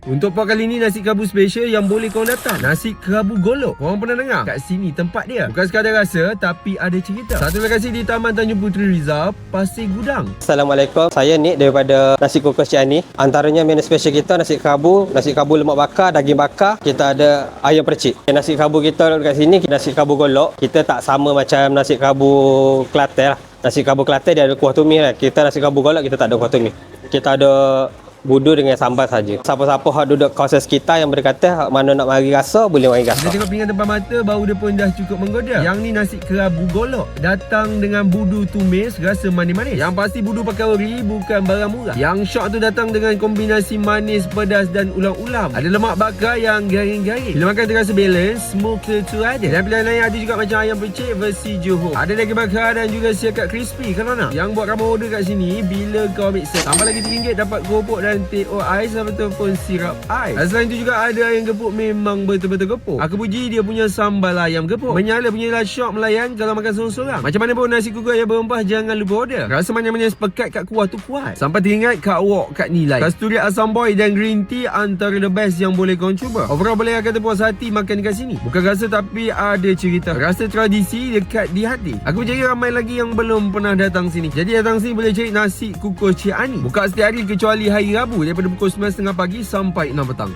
Untuk pot kali ni nasi kerabu special yang boleh korang datang. Nasi kerabu golok. Korang pernah dengar? Kat sini tempat dia. Bukan sekadar rasa tapi ada cerita. Satu lokasi di Taman Tanjung Puteri Rizal, Pasir Gudang. Assalamualaikum, saya Nick daripada Nasi Kukus Cik Ani. Antaranya menu special kita nasi kerabu lemak bakar, daging bakar, kita ada ayam percik. Nasi kerabu kita kat sini nasi kerabu golok. Kita tak sama macam nasi kerabu Kelantan lah. Nasi kerabu Kelantan dia ada kuah tumis lah. Kita nasi kerabu golok kita tak ada kuah tumis. Kita ada budu dengan sambal saja. Siapa-siapa yang duduk kawasan sekitar yang berkata mana nak mari rasa boleh mari rasa. Dia tengok pinggan depan mata, bau dia pun dah cukup menggoda. Yang ni nasi kerabu golok. Datang dengan budu tumis, rasa manis-manis. Yang pasti budu pakai ori, bukan barang murah. Yang syok tu datang dengan kombinasi manis, pedas dan ulam-ulam. Ada lemak bakar yang garing-garing. Bila makan terasa balance, smoker tu ada. Dan pilihan lain ada juga macam ayam percik versi Johor. Ada daging bakar dan juga siakat crispy kalau nak. Yang buat kamu order kat sini, bila kau ambil set, tambah lagi RM3 dapat keropok dan teh ais ataupun sirap ais. Dan selain itu juga ada ayam gepuk, memang betul-betul gepuk. Aku puji dia punya sambal ayam gepuk. Menyala punya syok melayan kalau makan seorang-seorang. Macam mana pun nasi kukus ayam berempah jangan lupa order. Rasa manis-manis pekat kat kuah tu kuat. Sampai teringat kat wok kat nilai. Kasturi asam boy dan green tea antara the best yang boleh korang cuba. Overall boleh kata puas hati makan kat sini. Bukan rasa tapi ada cerita. Rasa tradisi dekat di hati. Aku percaya ramai lagi yang belum pernah datang sini. Jadi datang sini boleh cari nasi kukus Cik Ani. Buka setiap hari kecuali hari Rabu daripada pukul 9.30 pagi sampai 6 petang.